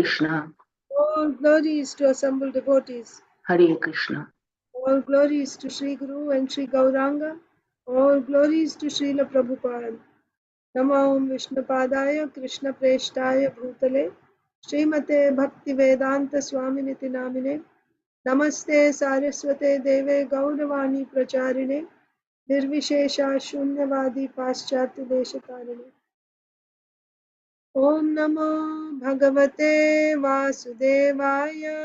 Krishna. All glories to assembled devotees. Hare Krishna. All glories to Sri Guru and Sri Gauranga. All glories to Srila Prabhupada. Namo Om Vishnupadaya Krishna Preshtaya Bhutale Srimate Bhakti Vedanta Swaminiti Namine Namaste Saraswate Deve Gauravani Pracharine Nirvishesha Shunyavadi Paschatya Deshatarine. Om Namo Bhagavate Vasudevaya.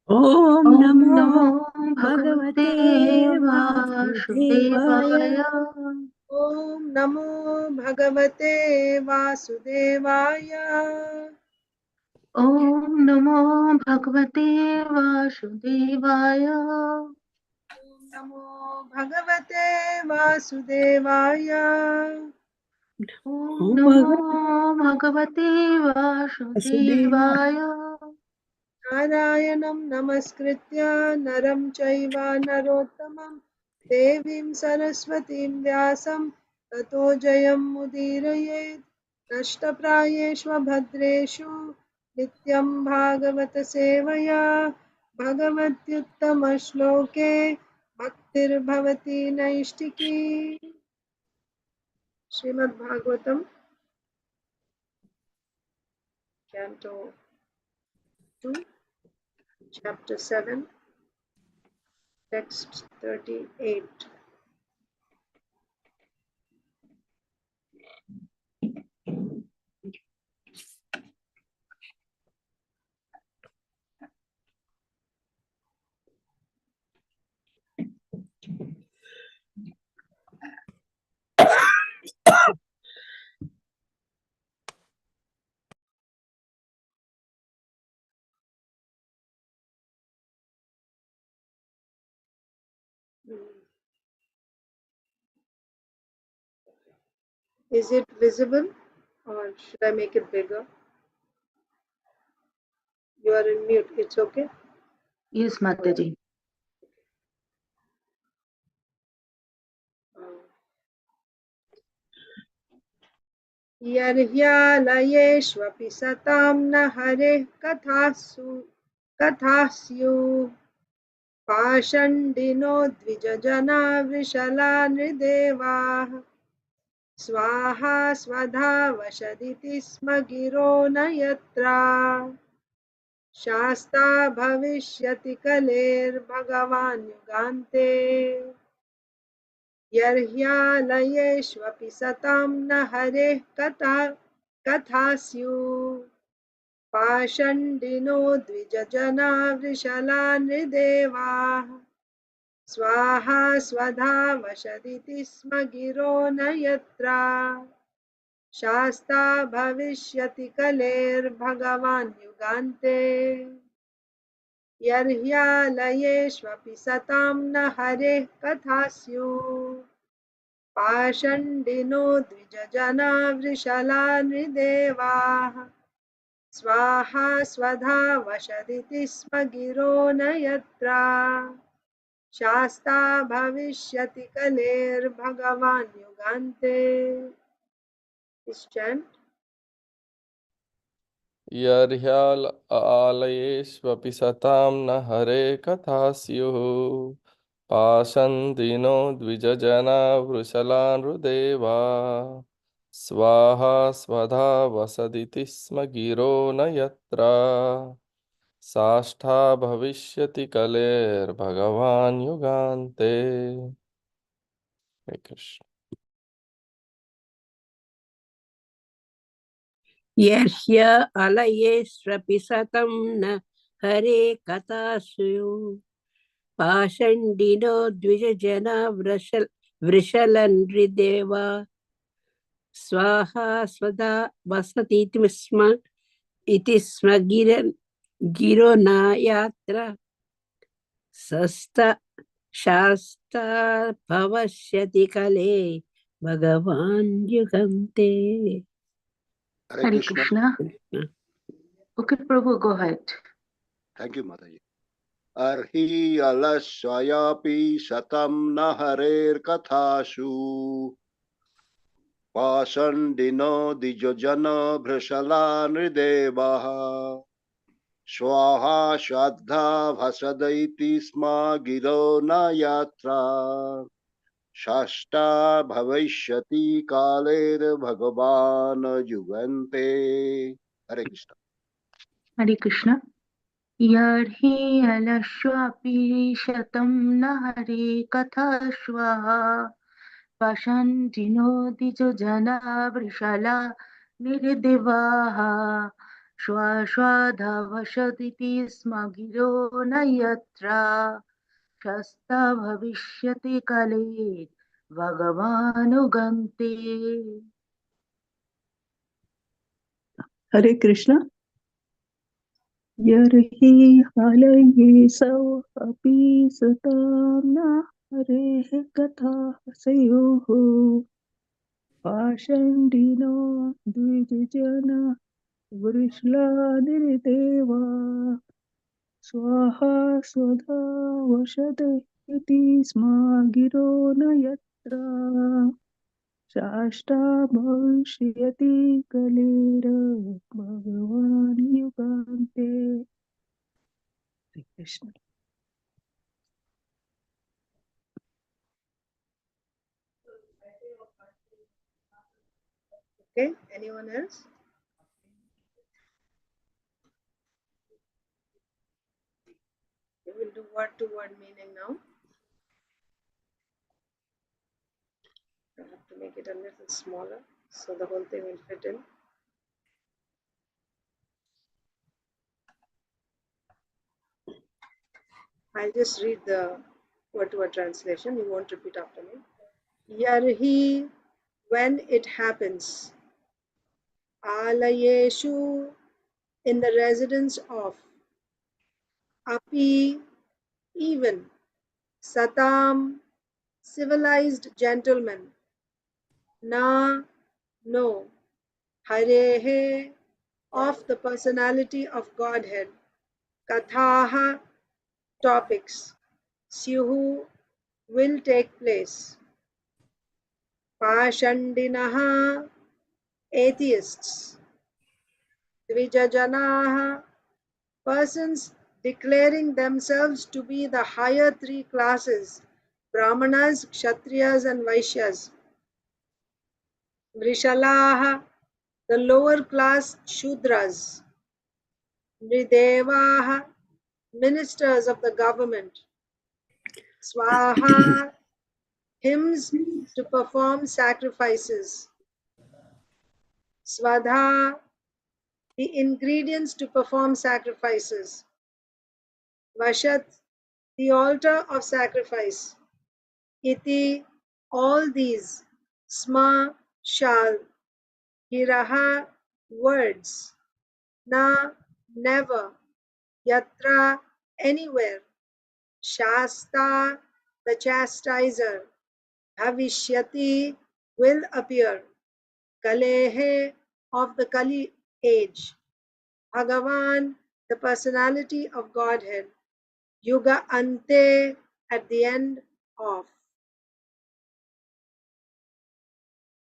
Om Om Namo Namo Bhagavate Vasudevaya. Om Namo Bhagavate Vasudevaya. Om Namo Bhagavate Vasudevaya. Om Namo Bhagavate Vasudevaya. Om Namo Bhagavate Vasudevaya. Narayanam Namaskritya Naram Chaiva Narottamam Devim Saraswatim Vyasam Tato Jayam Mudirayet Nashtaprayeshva Bhadreshu Nityam Bhagavata Sevaya Bhagavatyuttama Shloke Bhaktir Bhavati Naishtiki. Srimad Bhagavatam, Canto 2, Chapter 7, Text 38. Is it visible or should I make it bigger? You are in mute. It's okay? Yes, Mataji. Yarhyalayeshvapi satam na hare kathasyu pashandino dvijajana vrishala nrideva swaha swadha vashaditi sma giro na yatra shasta bhavishyati kaler bhagavan yugante. Yarhyalayeshvapi satam na hare kathasyu pashandino dvijajana vrishala nrideva swaha swadha vashaditi sma giro na yatra shasta bhavishyati kaler bhagavan yugante. Yarhyalayeshvapi satam na hare kathasyu pashandino dvijajana vrishala nrideva swaha swadha vashaditi sma giro na yatra shasta bhavishyati kaler bhagavan yugante. This chant. Yarhyalayeshvapi satam na hare kathasyuh pashandino dvijajana vrushalan rudeva swaha swadha vasaditi sma giro na yatra sastha bhavishyati kaler bhagavan yugante. Hare Krishna. Yarhya alayeshvapi satam na hare kathasyu pashandino dvijajana vrishalan rideva swaha svada vasati iti sma giro na yatra sasta shasta bhavashyati kale bhagavan yugante. Hare Krishna. Okay, Prabhu, go ahead. Thank you, Mataji. Arhi alaswayapi satam na harer kathashu पाषण्डिनो द्विजजना भृशला नृदेवाः स्वाहा श्रद्धा भसदैति स्म गिरो न यात्रा शाष्टा भविष्यति कालेर भगवान जुगन्ते। हरे कृष्ण। हरे कृष्ण। यर्हि अलश्वापि शतं न हरे कथाश्वः पशन्तिनो द्विजजना वृषला निर्दिवाः श्वाश्वाधावशदिति स्म गिरो न यत्र शस्ता भविष्यति काले भगवानुगन्ते। हरे कृष्ण। यर्हि हलये सौ अपि सतां न हरेः कथासयोः पाषण्डिनो द्विजजना वृषलानिर्देवा स्वाहा स्वधा वशद इति स्म गिरो न यत्र शाष्टा भविष्यति कलेर भगवान् युगान्ते। Krishna. Okay, anyone else? We will do word to word meaning now. I have to make it a little smaller so the whole thing will fit in. I'll just read the word to word translation. You won't repeat after me. Yarhi, when it happens. Alayeshu, in the residence of. Api, even. Satam, civilized gentlemen. Na, no. Harehe, of the personality of Godhead. Kathaha, topics. Syuhu, will take place. Pashandinaha, atheists. Dvijajanaha, persons declaring themselves to be the higher three classes, Brahmanas, Kshatriyas and Vaishyas. Vrishalaha, the lower class Shudras. Nridevaha, ministers of the government. Swaha, hymns to perform sacrifices. Svadha, the ingredients to perform sacrifices. Vashat, the altar of sacrifice. Iti, all these. Sma, shall. Hiraha, words. Na, never. Yatra, anywhere. Shasta, the chastiser. Bhavishyati, will appear. Kalehe, of the Kali age. Bhagavan, the personality of Godhead. Yuga ante, at the end of.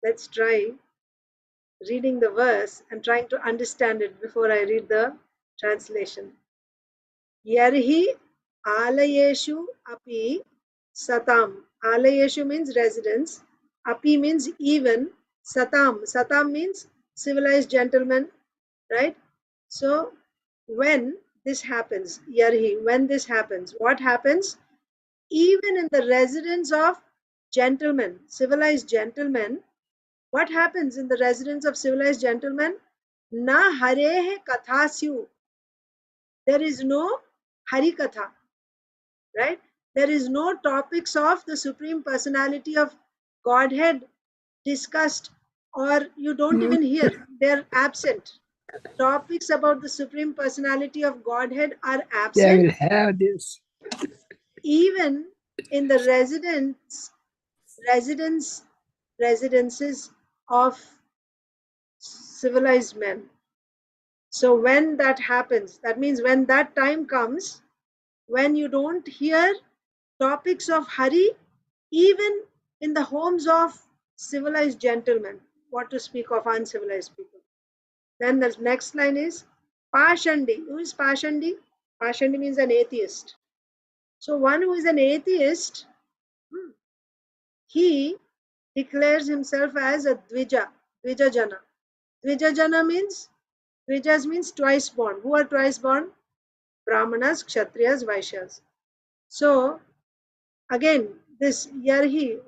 Let's try reading the verse and trying to understand it before I read the translation. Yarhi alayeshu api satam. Alayeshu means residence. Api means even. Satam. Satam means civilized gentleman. Right? So when this happens, Yarhi, when this happens, what happens? Even in the residence of gentlemen, civilized gentlemen, what happens in the residence of civilized gentlemen? Na harehe kathasyu. There is no hari katha, right? There is no topics of the Supreme Personality of Godhead discussed, or you don't even hear. They're absent. Topics about the Supreme Personality of Godhead are They absent. will have this. Even in the residences of civilized men. So when that happens, that means when that time comes, when you don't hear topics of Hari, even in the homes of civilized gentlemen. what to speak of uncivilized people. Then the next line is Pashandi. Who is Pashandi? Pashandi means an atheist. So one who is an atheist, he declares himself as a Dvija, Dvijajana. Dvijajana means, Dvijas means twice born. Who are twice born? Brahmanas, Kshatriyas, Vaishyas. So again, this Yarhi,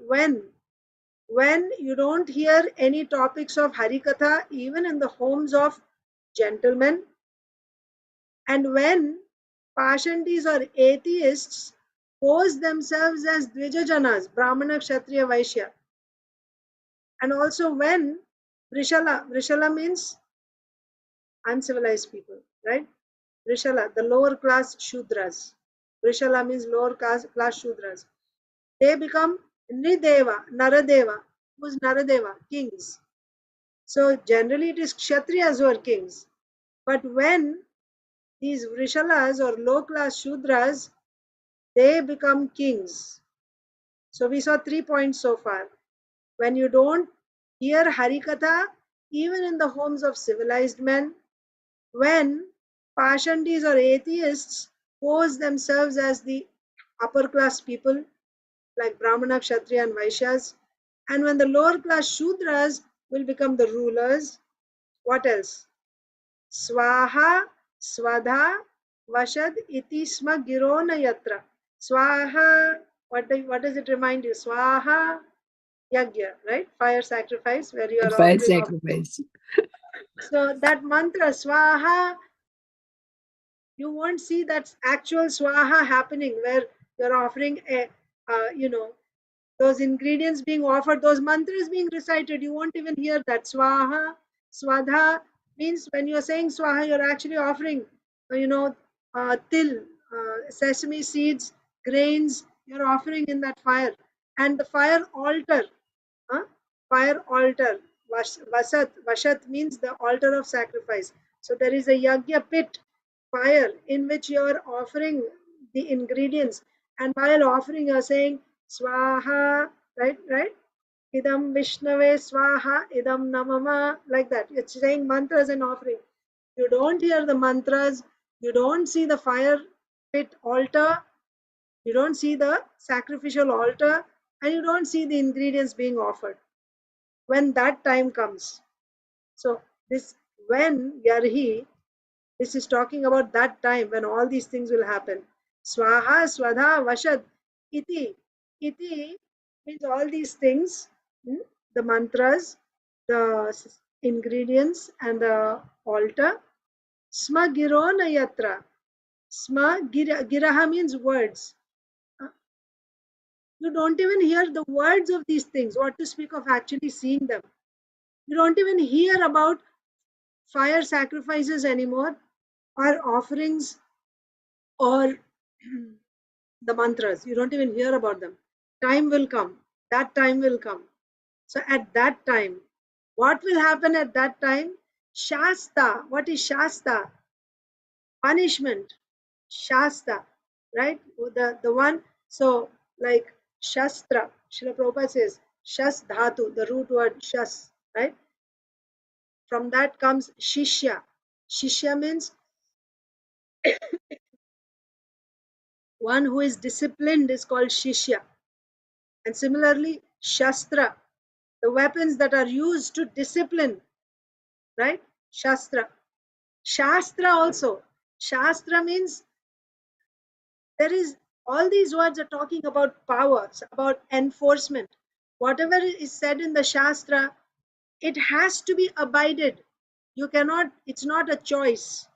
when you don't hear any topics of Harikatha even in the homes of gentlemen, and when Pashandis or atheists pose themselves as Dvijajanas, Brahmana, Kshatriya, Vaishya, and also when Vrishala means uncivilized people, right? Vrishala, the lower class Shudras. Vrishala means lower class Shudras. They become Nideva, Naradeva. Who's Naradeva? Kings. So generally it is Kshatriyas who are kings. But when these Vrishalas or low class Shudras, they become kings. So we saw 3 points so far. When you don't hear Harikatha, even in the homes of civilized men, when Pashandis or atheists pose themselves as the upper class people, like Brahmana, Kshatriya, and Vaishyas, and when the lower class Shudras will become the rulers, what else? Swaha, Swadha, Vashad, iti sma girona yatra. Swaha, what does it remind you? Swaha, Yagya, right? Fire sacrifice where you are Fire offering. sacrifice. So that mantra, Swaha, you won't see that actual Swaha happening where you're offering a, those ingredients being offered, those mantras being recited. You won't even hear that. Swaha, Swadha means when you're saying Swaha, you're actually offering, til, sesame seeds, grains, you're offering in that fire. And the fire altar, fire altar, Vashat means the altar of sacrifice. So there is a yagya pit, fire, in which you are offering the ingredients. And while offering, you are saying Swaha, right? Idam Vishnave Swaha, Idam Namama, like that. It's saying mantras and offering. You don't hear the mantras, you don't see the fire pit altar, you don't see the sacrificial altar, and you don't see the ingredients being offered. When that time comes. So this when Yarhi, this is talking about that time when all these things will happen. Swaha, Swadha, Vashad, Iti. Iti means all these things, the mantras, the ingredients, and the altar. Sma girona yatra. Sma giraha means words. You don't even hear the words of these things. What to speak of actually seeing them? You don't even hear about fire sacrifices anymore, or offerings, or the mantras. You don't even hear about them. Time will come. That time will come. So at that time, what will happen at that time? Shasta. What is Shasta? Punishment. Shasta. Right? The one, so like Shastra. Srila Prabhupada says, Shas Dhatu, the root word Shas. Right? From that comes Shishya. Shishya means one who is disciplined is called Shishya. And similarly, Shastra, the weapons that are used to discipline, right? Shastra. Shastra also. Shastra means there is, all these words are talking about powers, about enforcement. Whatever is said in the Shastra, it has to be abided. You cannot, it's not a choice.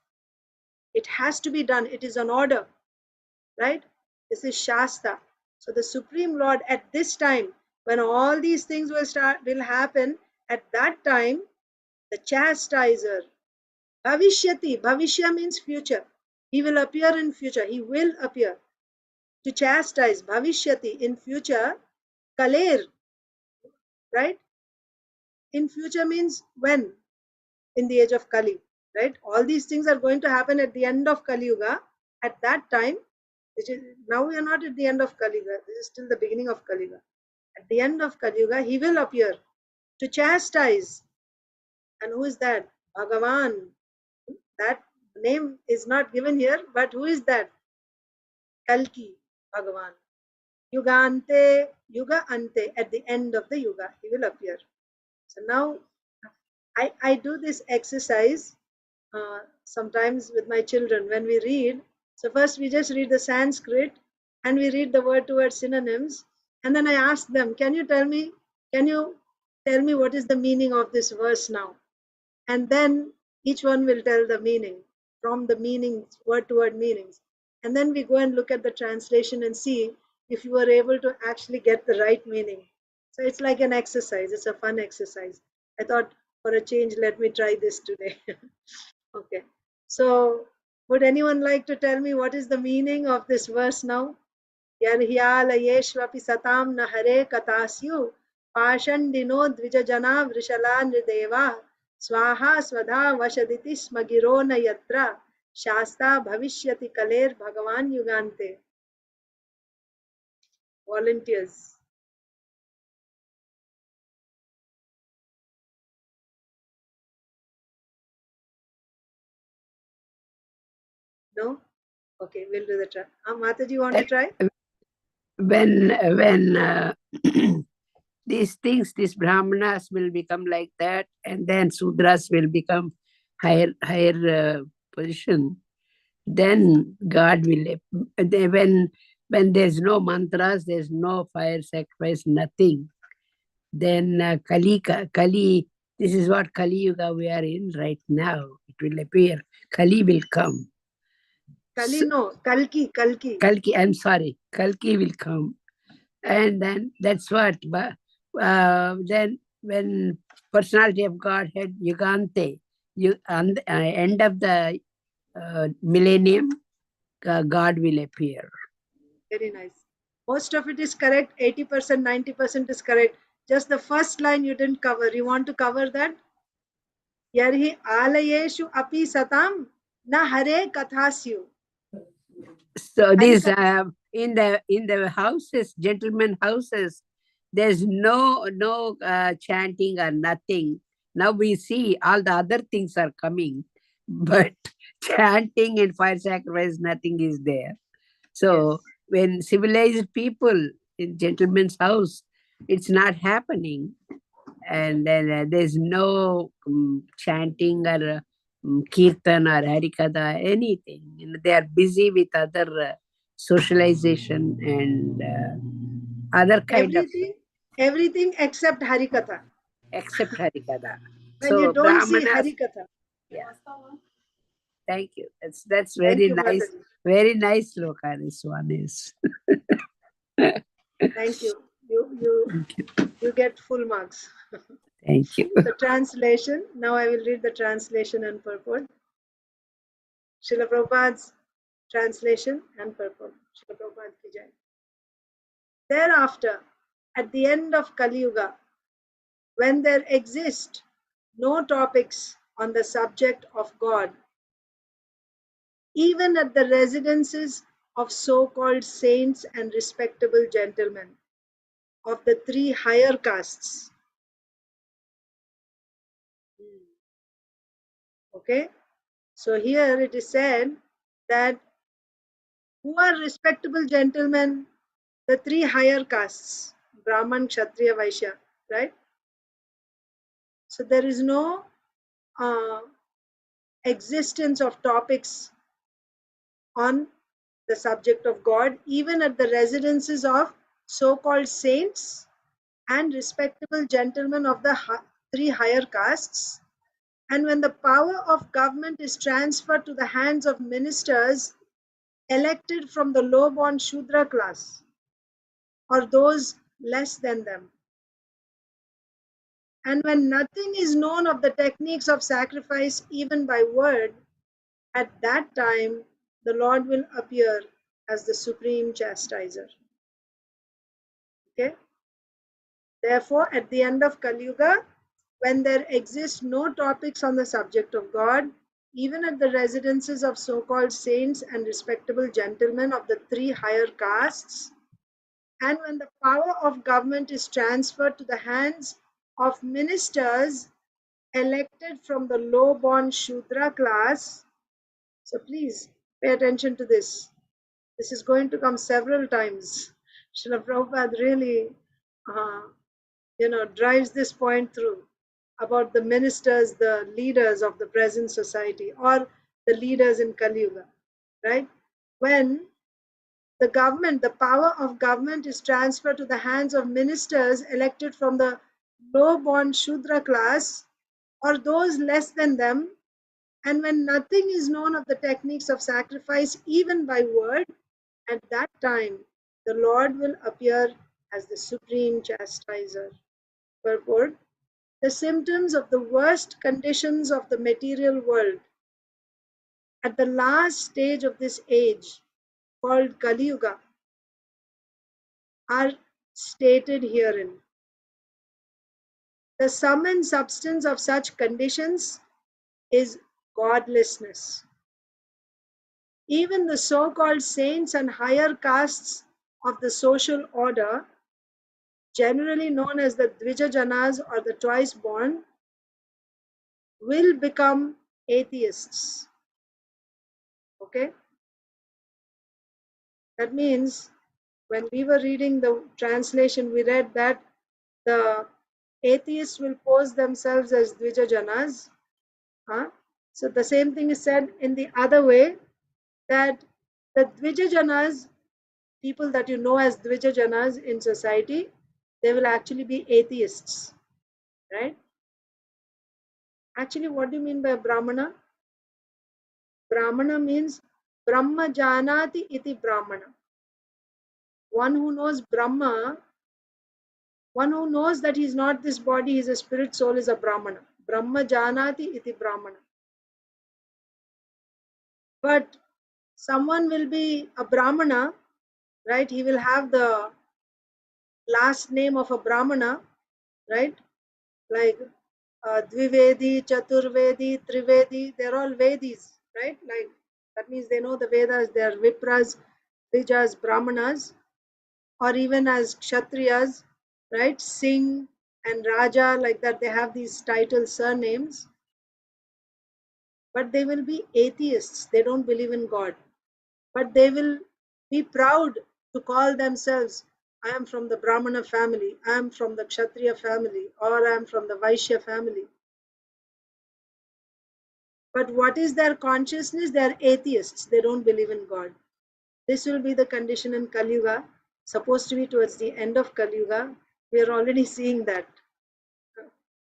It has to be done. It is an order, right? This is Shasta. So the Supreme Lord at this time, when all these things will happen, at that time, the chastiser, Bhavishyati, Bhavishya means future. He will appear in future. He will appear to chastise, Bhavishyati, in future, Kaler, right? In future means when? In the age of Kali, right? All these things are going to happen at the end of Kali Yuga. At that time, which is, now we are not at the end of Kali Yuga, this is still the beginning of Kali Yuga. At the end of Kali Yuga, he will appear to chastise. And who is that? Bhagavan. That name is not given here, but who is that? Kalki, Bhagavan. Yugante, Yuga Ante, at the end of the Yuga, he will appear. So now I do this exercise sometimes with my children when we read. So first we just read the Sanskrit and we read the word to word synonyms. And then I ask them, can you tell me what is the meaning of this verse now? And then each one will tell the meaning from the meanings, word to word meanings. And then we go and look at the translation and see if you are able to actually get the right meaning. So it's like an exercise, it's a fun exercise. I thought for a change, let me try this today. Okay. So would anyone like to tell me what is the meaning of this verse now? Yarhyalayeshvapi satam nahare katasyu pashandino dvijajana vrishala nrideva swaha swadha vashaditi smagiro na yatra shasta bhavishyati kaler bhagavan yugante. Volunteers. No? Okay, we'll do the try. Mataji, you want to try? When these things, these brahmanas will become like that, and then sudras will become higher position. Then God will, when there's no mantras, there's no fire sacrifice, nothing. Then Kali, this is what Kali Yuga we are in right now. It will appear. Kali will come. Kali no, Kalki. Kalki, I'm sorry. Kalki will come. And then that's what. Then when personality of Godhead, Yugante, on the end of the millennium, God will appear. Very nice. Most of it is correct. 80%, 90% is correct. Just the first line you didn't cover. You want to cover that? Yarhi alayeshu api satam na hare kathasyu. So this in the houses, gentlemen houses, there's no chanting or nothing. Now we see all the other things are coming, but chanting and fire sacrifice, nothing is there. So Yes. when civilized people in gentleman's house, it's not happening, and then there's no chanting or kirtan or harikatha, anything. They are busy with other socialization and other kind of Everything except harikatha. except harikatha. When you So don't see brahmanas, harikatha. yeah. Thank you. That's Thank very you, nice. Mataji. Very nice, Loka. This one is. Thank you. You get full marks. Thank you. The translation. Now I will read the translation and purport. Srila Prabhupada's translation and purport. Srila Prabhupada ki jai. Thereafter, at the end of Kali Yuga, when there exist no topics on the subject of God, even at the residences of so-called saints and respectable gentlemen of the three higher castes. Okay, so here it is said that who are respectable gentlemen? The three higher castes, Brahman, Kshatriya, Vaishya, right? So there is no existence of topics on the subject of God, even at the residences of so-called saints and respectable gentlemen of the three higher castes. And when the power of government is transferred to the hands of ministers elected from the low-born Shudra class or those less than them, and when nothing is known of the techniques of sacrifice even by word, at that time the Lord will appear as the supreme chastiser. Okay? Therefore, at the end of Kali Yuga, when there exist no topics on the subject of God, even at the residences of so-called saints and respectable gentlemen of the three higher castes, and when the power of government is transferred to the hands of ministers elected from the low-born Shudra class. So please pay attention to this. This is going to come several times. Srila Prabhupada really, drives this point through about the ministers, the leaders of the present society, or the leaders in Kali Yuga, right? When the government, the power of government is transferred to the hands of ministers elected from the low-born Shudra class or those less than them, and when nothing is known of the techniques of sacrifice, even by word, at that time the Lord will appear as the supreme chastiser. Purport: the symptoms of the worst conditions of the material world at the last stage of this age, called Kali Yuga, are stated herein. The sum and substance of such conditions is godlessness. Even the so-called saints and higher castes of the social order, generally known as the Dvijajanas or the twice born, will become atheists. Okay? That means when we were reading the translation, we read that the atheists will pose themselves as Dvijajanas. So the same thing is said in the other way, that the Dvijajanas, people that you know as Dvijajanas in society, they will actually be atheists, right? Actually, what do you mean by Brahmana? Brahmana means Brahma Janati iti Brahmana. One who knows Brahma, one who knows that he is not this body, he is a spirit soul, is a Brahmana. Brahma Janati iti Brahmana. But someone will be a Brahmana, right? He will have the last name of a Brahmana, right? Like Dvivedi, Chaturvedi, Trivedi, they're all Vedis, right? Like that means they know the Vedas, they're Vipras, Vijas, Brahmanas, or even as Kshatriyas, right? Singh and Raja, like that, they have these title surnames, but they will be atheists, they don't believe in God. But they will be proud to call themselves, I am from the Brahmana family, I am from the Kshatriya family, or I am from the Vaishya family. But what is their consciousness? They are atheists, they don't believe in God. This will be the condition in Kali Yuga, supposed to be towards the end of Kali Yuga. We are already seeing that.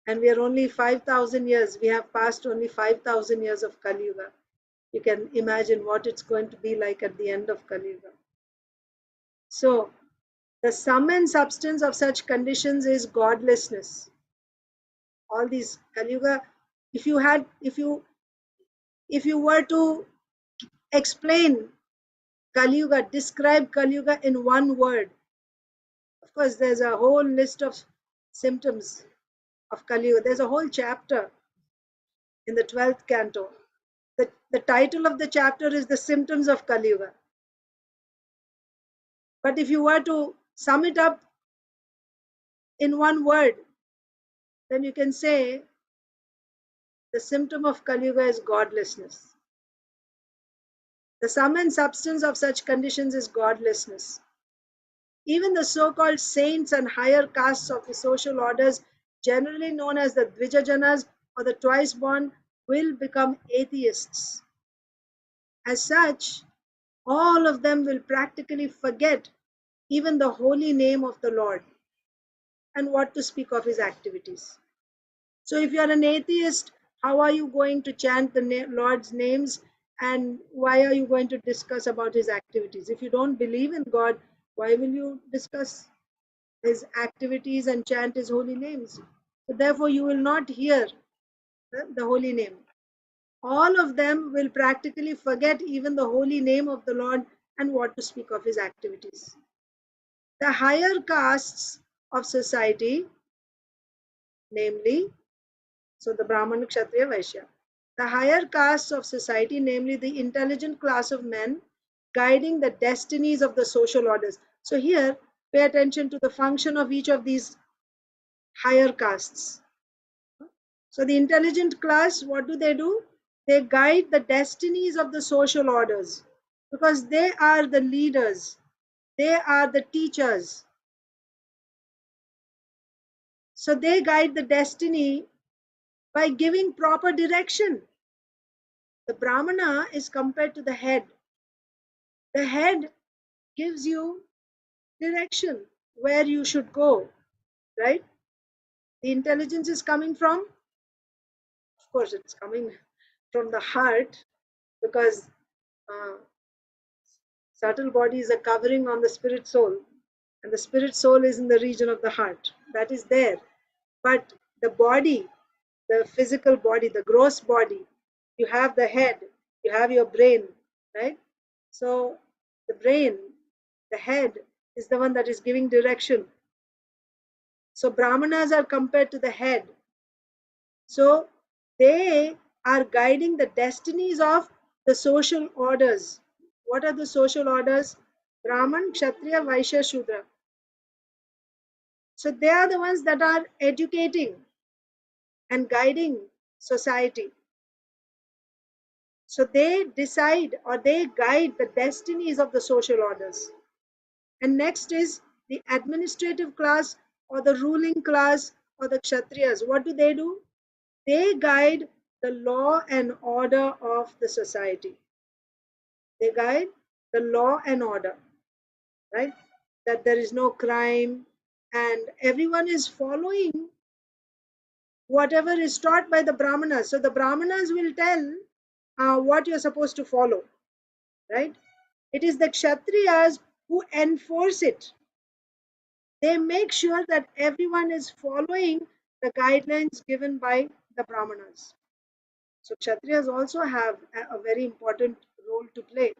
And we are only 5,000 years, we have passed only 5,000 years of Kali Yuga. You can imagine what it's going to be like at the end of Kali Yuga. So, the sum and substance of such conditions is godlessness. All these Kali Yuga, if you were to explain Kali Yuga, describe Kali Yuga in one word, of course there's a whole list of symptoms of Kali Yuga. There's a whole chapter in the 12th canto. The title of the chapter is The Symptoms of Kali Yuga. But if you were to sum it up in one word, then you can say the symptom of Kali Yuga is godlessness. The sum and substance of such conditions is godlessness. Even the so-called saints and higher castes of the social orders, generally known as the Dvijajanas or the twice born, will become atheists. As such, all of them will practically forget even the holy name of the Lord, and what to speak of his activities. So if you are an atheist, how are you going to chant the Lord's names, and why are you going to discuss about his activities? If you don't believe in God, why will you discuss his activities and chant his holy names? So therefore you will not hear the holy name. All of them will practically forget even the holy name of the Lord, and what to speak of his activities. The higher castes of society, namely, so the Brahmana, Kshatriya, Vaishya, the higher castes of society, namely the intelligent class of men, guiding the destinies of the social orders. So here, pay attention to the function of each of these higher castes. So the intelligent class, what do? They guide the destinies of the social orders because they are the leaders, they are the teachers. So they guide the destiny by giving proper direction. The Brahmana is compared to the head. The head gives you direction where you should go, right? The intelligence is coming from, of course, it's coming from the heart because uh, subtle body is a covering on the spirit soul, and the spirit soul is in the region of the heart. That is there. But the body, the physical body, the gross body, you have the head, you have your brain, right? So the brain, the head, is the one that is giving direction. So Brahmanas are compared to the head. So they are guiding the destinies of the social orders. What are the social orders? Brahman, Kshatriya, Vaishya, Shudra. So they are the ones that are educating and guiding society. So they decide or they guide the destinies of the social orders. And next is the administrative class or the ruling class or the Kshatriyas. What do? They guide the law and order of the society. They guide the law and order, right? That there is no crime and everyone is following whatever is taught by the Brahmanas. So the Brahmanas will tell what you're supposed to follow, right? It is the Kshatriyas who enforce it. They make sure that everyone is following the guidelines given by the Brahmanas. So Kshatriyas also have a very important role to play.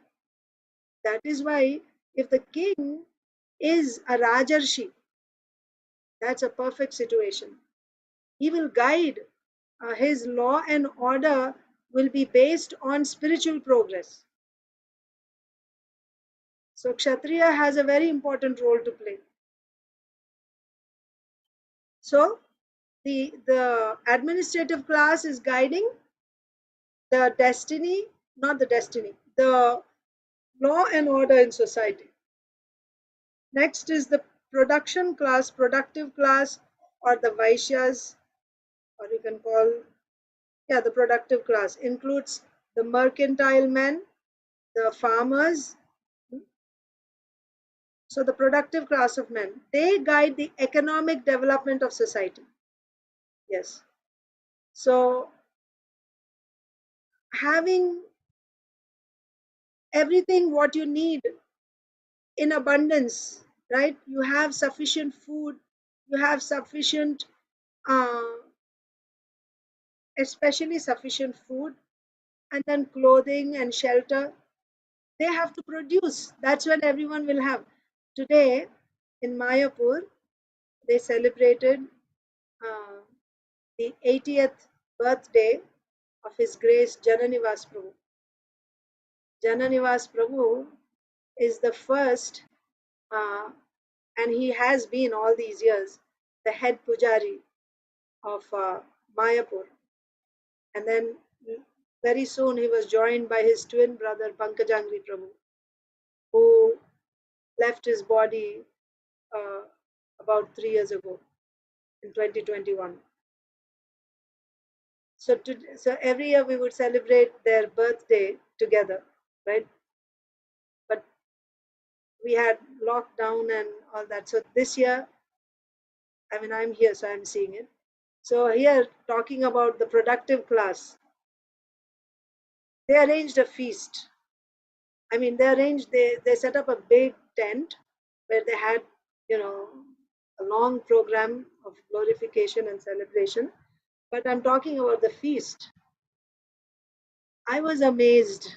That is why if the king is a Rajarshi, that's a perfect situation. He will guide, his law and order will be based on spiritual progress. So Kshatriya has a very important role to play. So the administrative class is guiding the destiny, not the destiny, the law and order in society. Next is the production class, productive class, or the Vaishyas, or you can call, yeah, the productive class includes the mercantile men, the farmers. So the productive class of men, they guide the economic development of society. Yes. So having everything what you need in abundance, right? You have sufficient food, you have sufficient, uh, especially sufficient food, and then clothing and shelter. They have to produce. That's when everyone will have. Today in Mayapur, they celebrated uh, the 80th birthday of His Grace Jananivas Prabhu. Jananivas Prabhu is the first, uh, and he has been all these years, the head pujari of Mayapur. And then very soon he was joined by his twin brother Pankajangri Prabhu, who left his body uh, about 3 years ago in 2021. So every year we would celebrate their birthday together, right? But we had lockdown and all that. So this year, I mean, I'm here, so I'm seeing it. So here, talking about the productive class, they arranged a feast. I mean, they set up a big tent where they had, you know, a long program of glorification and celebration. But I'm talking about the feast. I was amazed.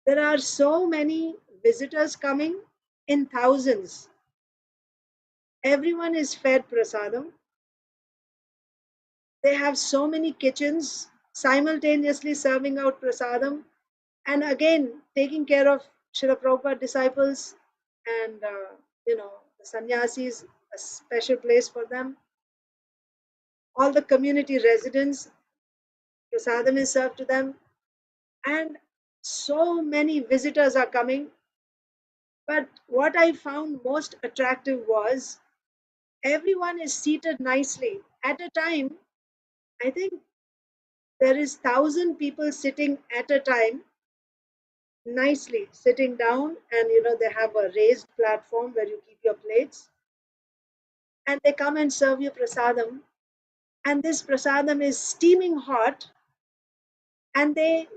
There are so many visitors coming in thousands. Everyone is fed prasadam. They have so many kitchens simultaneously serving out prasadam and again taking care of Srila Prabhupada disciples and the sannyasis, a special place for them. all the community residents, prasadam is served to them, and so many visitors are coming. But what I found most attractive was everyone is seated nicely. At a time, I think there is 1,000 people sitting at a time, nicely sitting down, and they have a raised platform where you keep your plates, and they come and serve you prasadam, and this prasadam is steaming hot, and they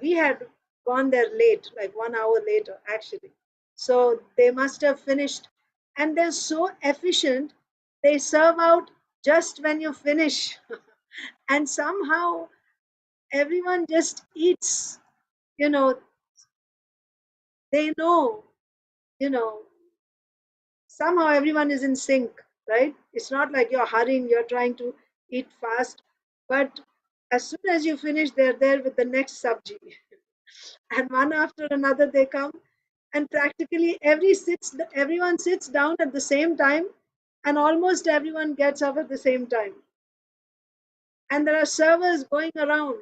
we had gone there late, like 1 hour later actually, so they must have finished, and they're so efficient. They serve out just when you finish and somehow everyone just eats, you know they know, you know somehow everyone is in sync, right? It's not like you're hurrying, you're trying to eat fast, but as soon as you finish, they're there with the next sabji. And one after another they come, and practically everyone sits down at the same time, and almost everyone gets up at the same time. And there are servers going around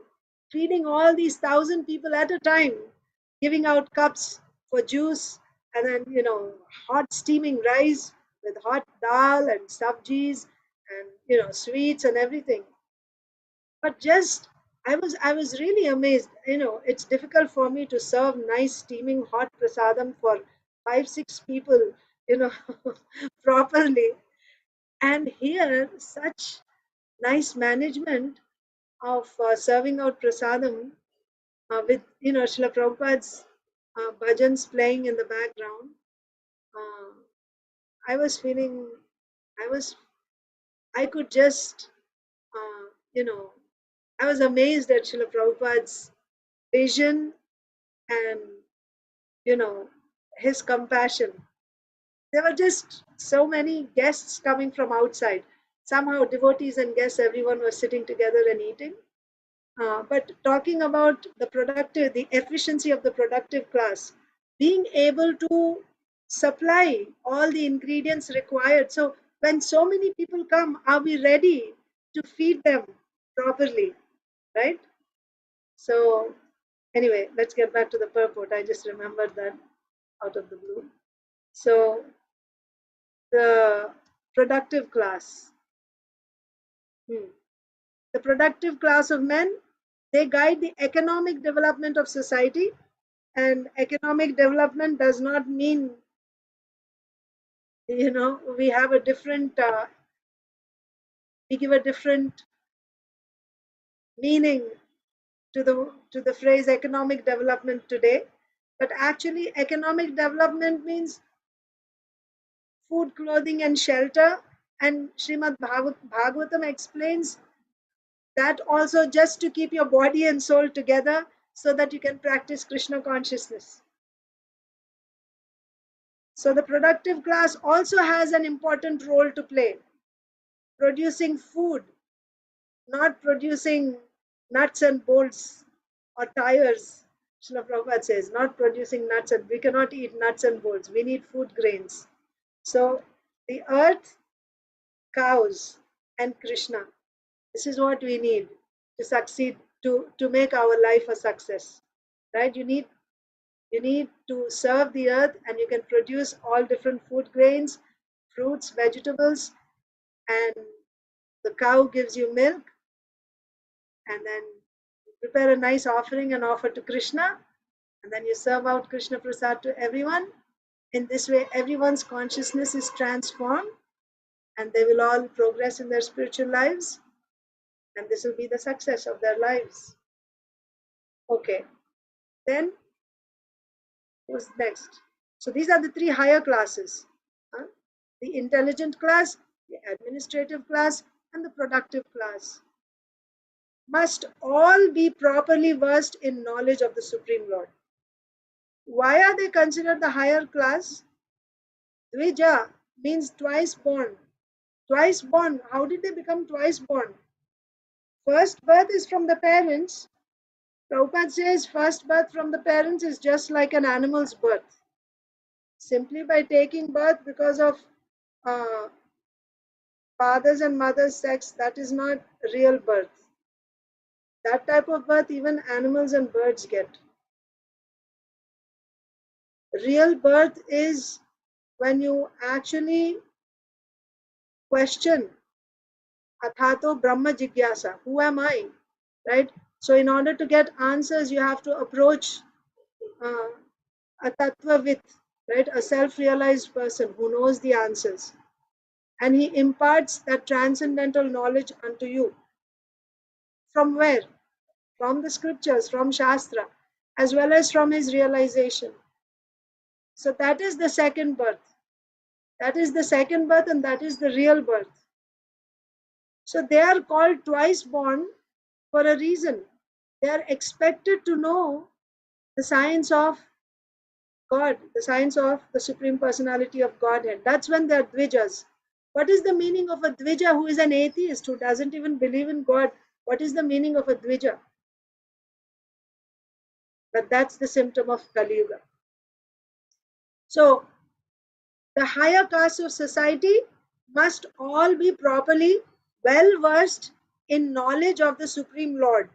feeding all these 1,000 people at a time, giving out cups for juice, and then hot steaming rice with hot dal and sabjis, and sweets and everything. But just I was really amazed. It's difficult for me to serve nice steaming hot prasadam for 5 6 people, you know properly. And here, such nice management of serving out prasadam, with Srila Prabhupada's bhajans playing in the background. uh, I was feeling, I was I could just uh, you know I was amazed at Srila Prabhupada's vision, and you know his compassion. There were just so many guests coming from outside. Somehow devotees and guests, everyone was sitting together and eating. But talking about the efficiency of the productive class, being able to supply all the ingredients required. So when so many people come, are we ready to feed them properly, right? So anyway, let's get back to the purport. I just remembered that out of the blue. So the productive class. The productive class of men, they guide the economic development of society. And economic development does not mean, we have a different, we give a different meaning to the phrase economic development today. But actually, economic development means food, clothing, and shelter. And Srimad Bhagavatam explains that also, just to keep your body and soul together so that you can practice Krishna consciousness. So the productive class also has an important role to play, producing food, not producing nuts and bolts or tires. Srila Prabhupada says, not producing nuts, and we cannot eat nuts and bolts. We need food grains. So the earth, cows, and Krishna. This is what we need to succeed, to make our life a success. Right? You need to serve the earth, and you can produce all different food grains, fruits, vegetables, and the cow gives you milk, and then you prepare a nice offering and offer to Krishna, and then you serve out Krishna Prasad to everyone. In this way, everyone's consciousness is transformed, and they will all progress in their spiritual lives, and this will be the success of their lives. Okay, then who's next? So these are the three higher classes. The intelligent class, the administrative class, and the productive class must all be properly versed in knowledge of the Supreme Lord. Why are they considered the higher class? Dvija means twice born. Twice born. How did they become twice born? First birth is from the parents. Prabhupada says first birth from the parents is just like an animal's birth. Simply by taking birth because of Father's and mother's sex, that is not real birth. That type of birth even animals and birds get. Real birth is when you actually question Athato Brahma Jigyasa. Who am I? Right? So in order to get answers, you have to approach uh, a tattvavit, right? A self-realized person who knows the answers. And he imparts that transcendental knowledge unto you. From where? From the scriptures, from Shastra, as well as from his realization. So that is the second birth. That is the second birth, and that is the real birth. So they are called twice born for a reason. They are expected to know the science of God, the science of the Supreme Personality of Godhead. That's when they are Dvijas. What is the meaning of a Dvija who is an atheist, who doesn't even believe in God? What is the meaning of a Dvija? But that's the symptom of Kali Yuga. So the higher castes of society must all be properly well versed in knowledge of the Supreme Lord,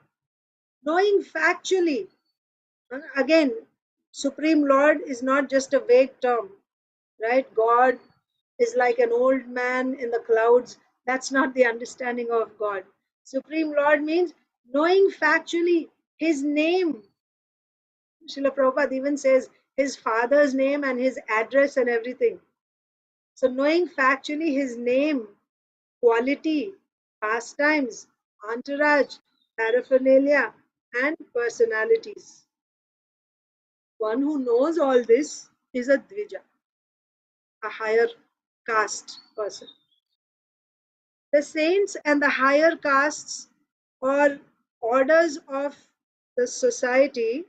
knowing factually. Again, Supreme Lord is not just a vague term, right? God is like an old man in the clouds. That's not the understanding of God. Supreme Lord means knowing factually his name. Srila Prabhupada even says his father's name and his address and everything. So knowing factually his name, quality, pastimes, entourage, paraphernalia, and personalities. One who knows all this is a Dvija, a higher caste person. The saints and the higher castes or orders of the society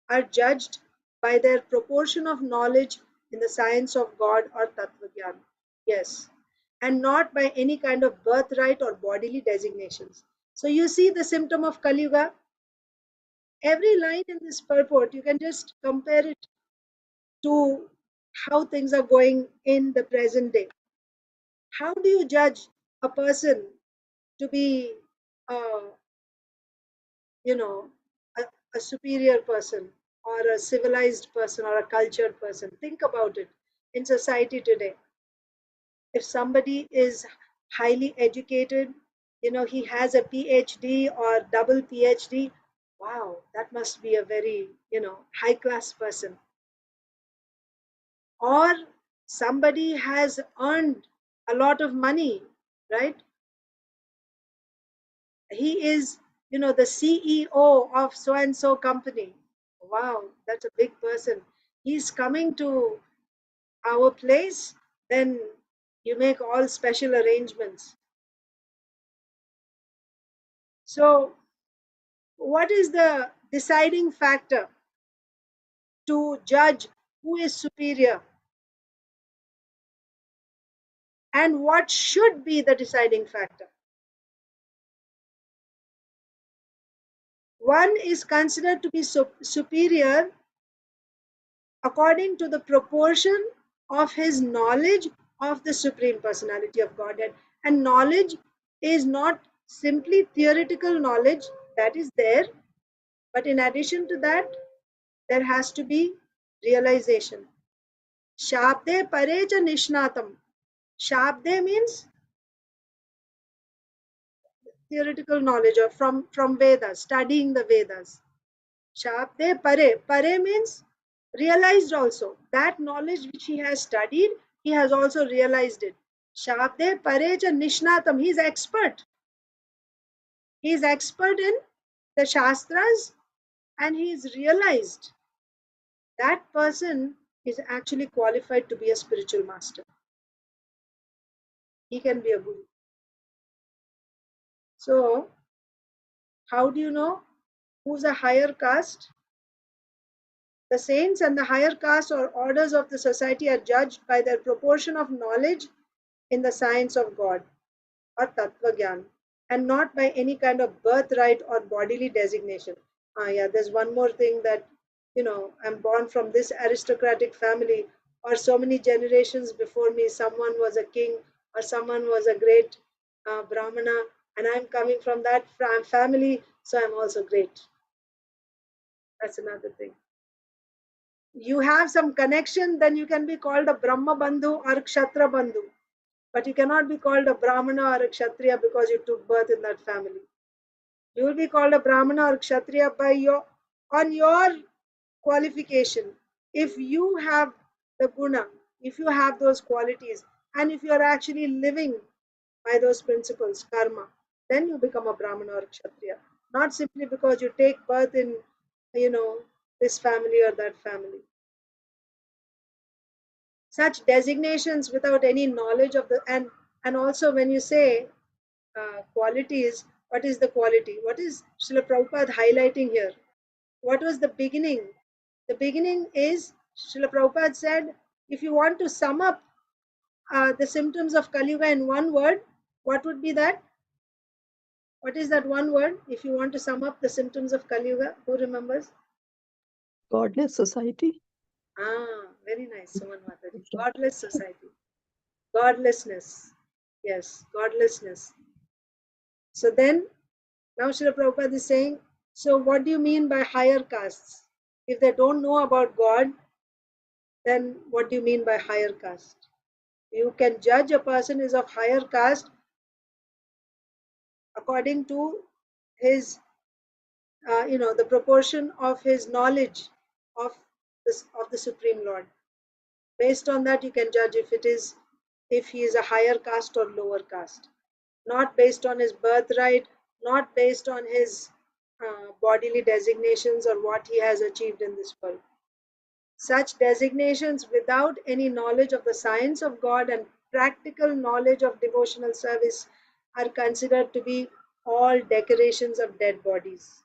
are judged by their proportion of knowledge in the science of God or Tattvagyan. Yes. And not by any kind of birthright or bodily designations. So you see the symptom of Kali Yuga. Every line in this purport, you can just compare it to how things are going in the present day. How do you judge a person to be, uh, you know, a, a superior person or a civilized person or a cultured person? Think about it in society today. If somebody is highly educated, he has a PhD or double PhD, wow, that must be a very, high class person. Or somebody has earned a lot of money, right? He is, the CEO of so and so company. Wow, that's a big person. He's coming to our place, then you make all special arrangements. So what is the deciding factor to judge who is superior? And what should be the deciding factor? One is considered to be superior according to the proportion of his knowledge of the Supreme Personality of Godhead. And knowledge is not simply theoretical knowledge, that is there, but in addition to that, there has to be realization. Shabde pareja nishnatam. Shabde means theoretical knowledge or from Vedas, studying the Vedas. Shabde pare. Pare means realized also. That knowledge which he has studied, he has also realized it. Shabde pareja nishnatam. He is expert. He is expert in the Shastras and he is realized. That person is actually qualified to be a spiritual master. He can be a guru. So, how do you know who's a higher caste? The saints and the higher castes or orders of the society are judged by their proportion of knowledge in the science of God or Tattvagyan, and not by any kind of birthright or bodily designation. Yeah, there's one more thing that, I'm born from this aristocratic family, or so many generations before me, someone was a king or someone was a great Brahmana, and I'm coming from that family, so I'm also great. That's another thing. You have some connection, then you can be called a Brahma Bandhu or Kshatra Bandhu. But you cannot be called a Brahmana or a Kshatriya because you took birth in that family. You will be called a Brahmana or Kshatriya on your qualification. If you have the guna, if you have those qualities, and if you are actually living by those principles, karma, then you become a Brahmana or Kshatriya. Not simply because you take birth in, this family or that family. Such designations without any knowledge of the and also when you say qualities, what is the quality? What is Srila Prabhupada highlighting here? What was the beginning? The beginning is, Srila Prabhupada said, if you want to sum up the symptoms of Kali Yuga in one word, what would be that? What is that one word? If you want to sum up the symptoms of Kali Yuga, who remembers? Godless society. Very nice, Suman Mataji. Godless society. Godlessness. Yes, godlessness. So then, now Srila Prabhupada is saying, so what do you mean by higher castes? If they don't know about God, then what do you mean by higher caste? You can judge a person is of higher caste according to his, the proportion of his knowledge of the Supreme Lord. Based on that, you can judge if he is a higher caste or lower caste. Not based on his birthright, not based on his bodily designations or what he has achieved in this world. Such designations without any knowledge of the science of God and practical knowledge of devotional service are considered to be all decorations of dead bodies.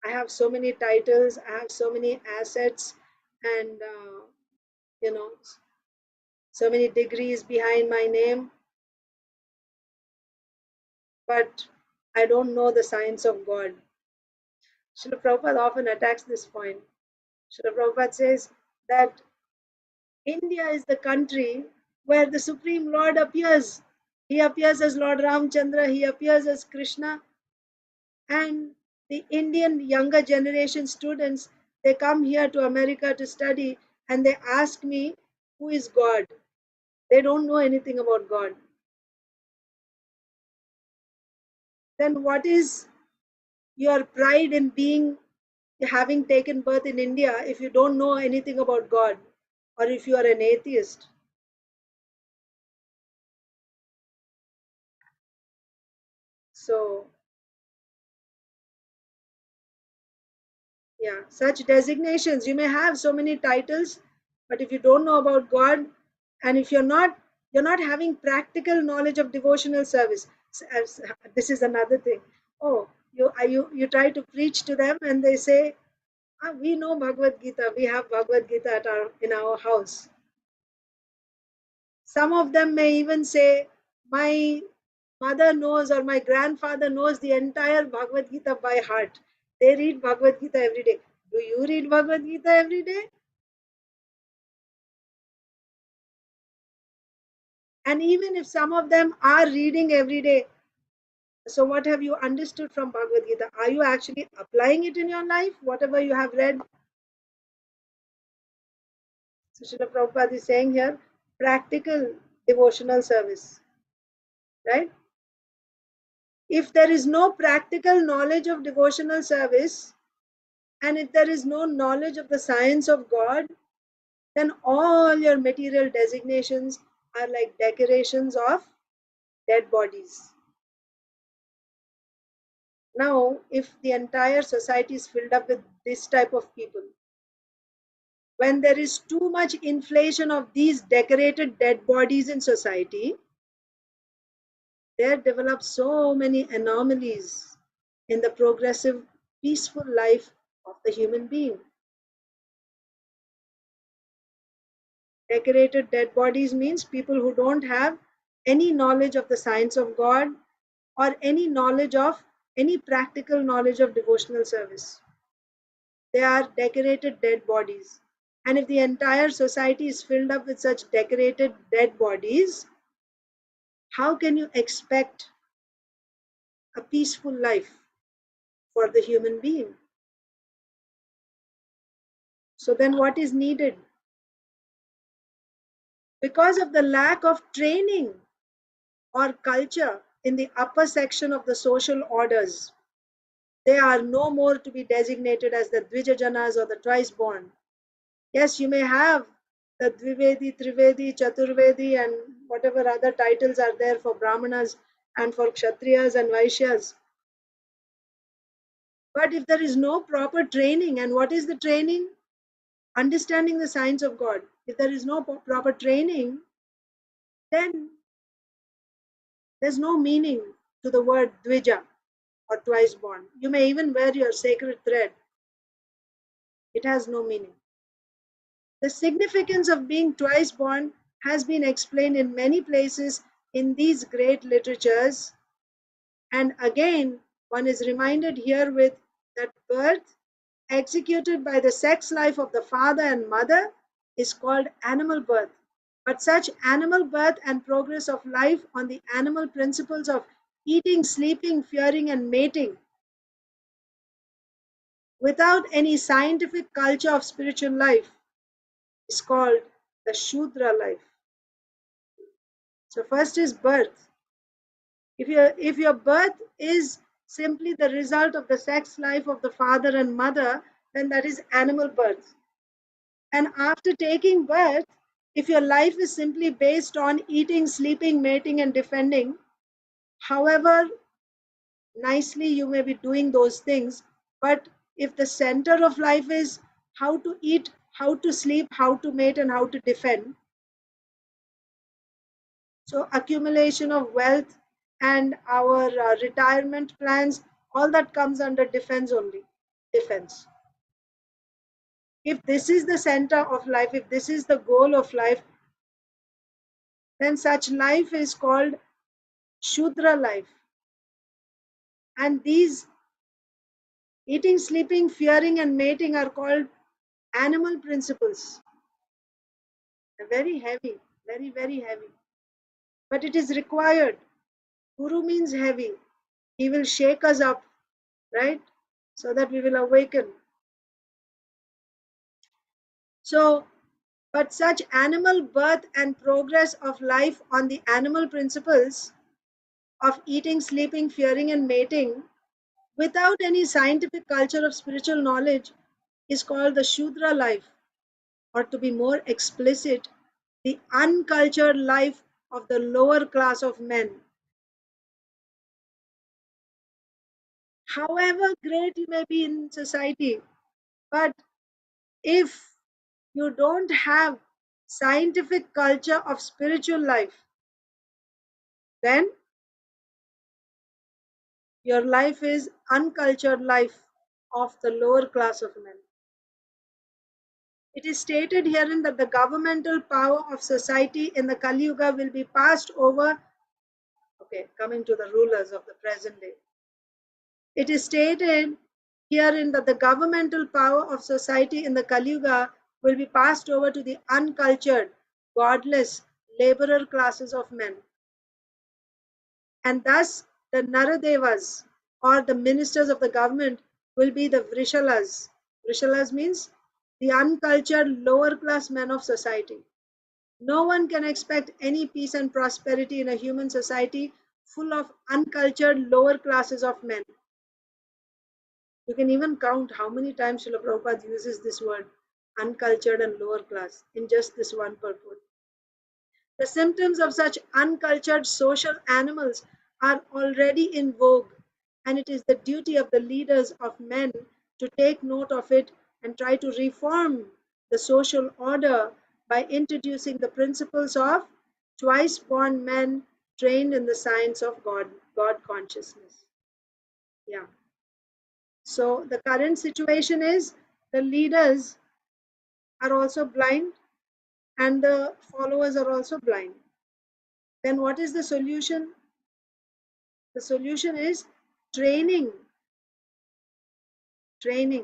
I have so many titles, I have so many assets, and so many degrees behind my name, but I don't know the science of God. Srila Prabhupada often attacks this point. Srila Prabhupada says that India is the country where the Supreme Lord appears. He appears as Lord Ramchandra, he appears as Krishna, and the Indian younger generation students, they come here to America to study and they ask me, who is God? They don't know anything about God. Then what is your pride in having taken birth in India if you don't know anything about God, or if you are an atheist? So, yeah, such designations, you may have so many titles, but if you don't know about God, and if you're not having practical knowledge of devotional service, this is another thing. Oh, you try to preach to them, and they say, we know Bhagavad Gita, we have Bhagavad Gita in our house. Some of them may even say, my mother knows or my grandfather knows the entire Bhagavad Gita by heart. They read Bhagavad Gita every day. Do you read Bhagavad Gita every day? And even if some of them are reading every day, so what have you understood from Bhagavad Gita? Are you actually applying it in your life, whatever you have read? So Srila Prabhupada is saying here, practical devotional service, right? If there is no practical knowledge of devotional service, and if there is no knowledge of the science of God, then all your material designations are like decorations of dead bodies. Now, if the entire society is filled up with this type of people, when there is too much inflation of these decorated dead bodies in society, there develop so many anomalies in the progressive, peaceful life of the human being. Decorated dead bodies means people who don't have any knowledge of the science of God or any practical knowledge of devotional service. They are decorated dead bodies. And if the entire society is filled up with such decorated dead bodies, how can you expect a peaceful life for the human being? So then what is needed? Because of the lack of training or culture in the upper section of the social orders, they are no more to be designated as the Dvijajanas or the twice born. Yes, you may have the Dvivedi, Trivedi, Chaturvedi, and whatever other titles are there for Brahmanas and for Kshatriyas and Vaishyas. But if there is no proper training, and what is the training? Understanding the science of God. If there is no proper training, then there's no meaning to the word Dvija or twice born. You may even wear your sacred thread. It has no meaning. The significance of being twice born has been explained in many places in these great literatures. And again, one is reminded here with that birth executed by the sex life of the father and mother is called animal birth. But such animal birth and progress of life on the animal principles of eating, sleeping, fearing, and mating without any scientific culture of spiritual life is called the Shudra life. So first is birth. If your birth is simply the result of the sex life of the father and mother, then that is animal birth. And after taking birth, if your life is simply based on eating, sleeping, mating, and defending, however nicely you may be doing those things, but if the center of life is how to eat, how to sleep, how to mate, and how to defend, so accumulation of wealth and our retirement plans, all that comes under defense only. Defense. If this is the center of life, if this is the goal of life, then such life is called Shudra life. And these eating, sleeping, fearing, and mating are called animal principles. They're very heavy, very, very heavy. But it is required. Guru means heavy. He will shake us up, right? So that we will awaken. So, but such animal birth and progress of life on the animal principles of eating, sleeping, fearing, and mating without any scientific culture of spiritual knowledge is called the Shudra life, or to be more explicit, the uncultured life of the lower class of men. However great you may be in society, but if you don't have scientific culture of spiritual life, then your life is uncultured life of the lower class of men. It is stated herein that the governmental power of society in the Kali Yuga will be passed over. Okay, coming to the rulers of the present day. It is stated herein that the governmental power of society in the Kali Yuga will be passed over to the uncultured, godless, laborer classes of men. And thus the Naradevas or the ministers of the government will be the Vrishalas. Vrishalas means the uncultured lower class men of society. No one can expect any peace and prosperity in a human society full of uncultured lower classes of men. You can even count how many times Srila Prabhupada uses this word uncultured and lower class in just this one purport. The symptoms of such uncultured social animals are already in vogue, and it is the duty of the leaders of men to take note of it and try to reform the social order by introducing the principles of twice born men trained in the science of God consciousness. Yeah. So the current situation is the leaders are also blind and the followers are also blind. Then what is the solution? The solution is training. Training.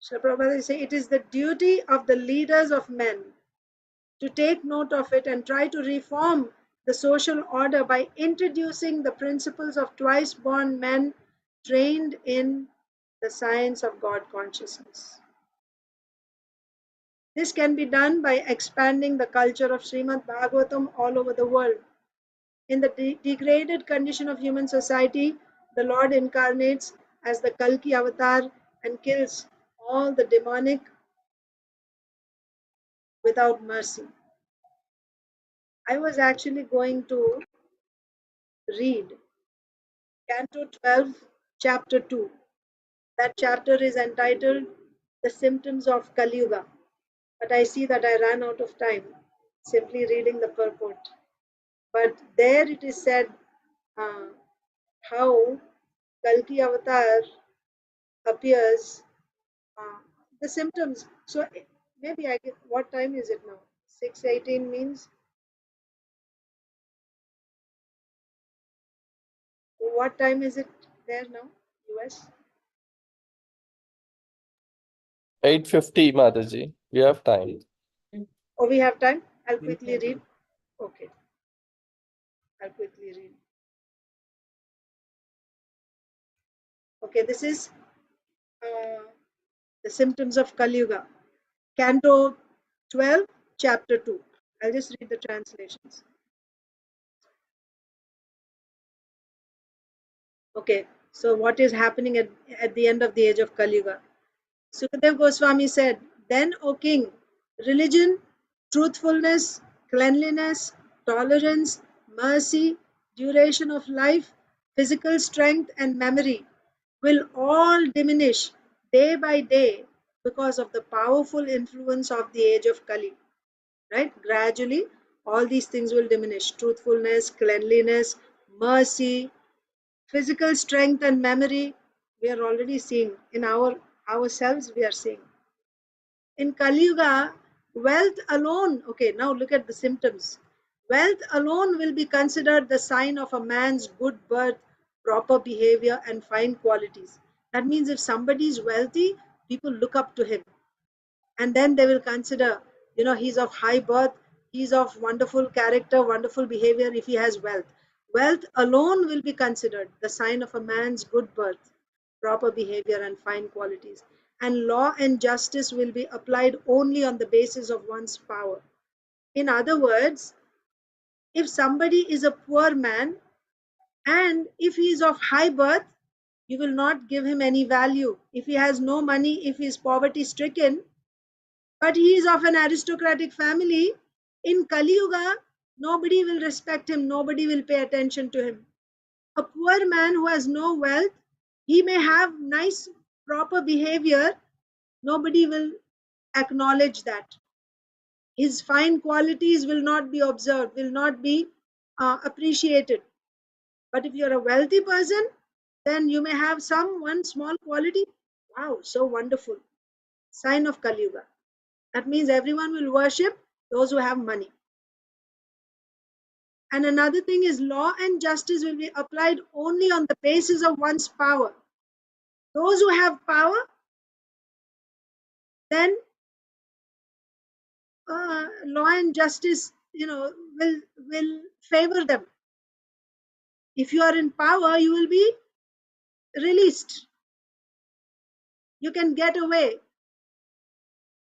Srila Prabhupada say it is the duty of the leaders of men to take note of it and try to reform the social order by introducing the principles of twice born men trained in the science of God consciousness. This can be done by expanding the culture of Srimad Bhagavatam all over the world. In the degraded condition of human society, the Lord incarnates as the Kalki avatar and kills all the demonic without mercy. I was actually going to read Canto 12, Chapter 2. That chapter is entitled The Symptoms of Kali Yuga. But I see that I ran out of time simply reading the purport. But there it is said how Kalki Avatar appears, uh, the symptoms. So maybe I get, what time is it now? 6:18 means what time is it there now? US? 8:50, Mataji. We have time. Oh, we have time? I'll quickly read. Okay, I'll quickly read. Okay, this is the symptoms of Kali Yuga. Canto 12, Chapter 2. I'll just read the translations. Okay, so what is happening at the end of the age of Kali Yuga? Sukadev Goswami said, then, O king, religion, truthfulness, cleanliness, tolerance, mercy, duration of life, physical strength, and memory will all diminish day by day because of the powerful influence of the age of Kali. Right? Gradually, all these things will diminish. Truthfulness, cleanliness, mercy, physical strength, and memory. We are already seeing in ourselves. We are seeing in Kali Yuga, wealth alone. Okay, now look at the symptoms. Wealth alone will be considered the sign of a man's good birth, proper behavior, and fine qualities. That means if somebody is wealthy, people look up to him, and then they will consider, he's of high birth, he's of wonderful character, wonderful behavior. If he has wealth alone will be considered the sign of a man's good birth, proper behavior, and fine qualities. And law and justice will be applied only on the basis of one's power. In other words, if somebody is a poor man and if he is of high birth, you will not give him any value. If he has no money, if he is poverty stricken, but he is of an aristocratic family, in Kali Yuga, nobody will respect him, nobody will pay attention to him. A poor man who has no wealth, he may have nice, proper behavior, nobody will acknowledge that. His fine qualities will not be observed, will not be appreciated. But if you're a wealthy person, then you may have one small quality. Wow, so wonderful. Sign of Kali Yuga. That means everyone will worship those who have money. And another thing is law and justice will be applied only on the basis of one's power. Those who have power, then law and justice, will favor them. If you are in power, you will be released. You can get away.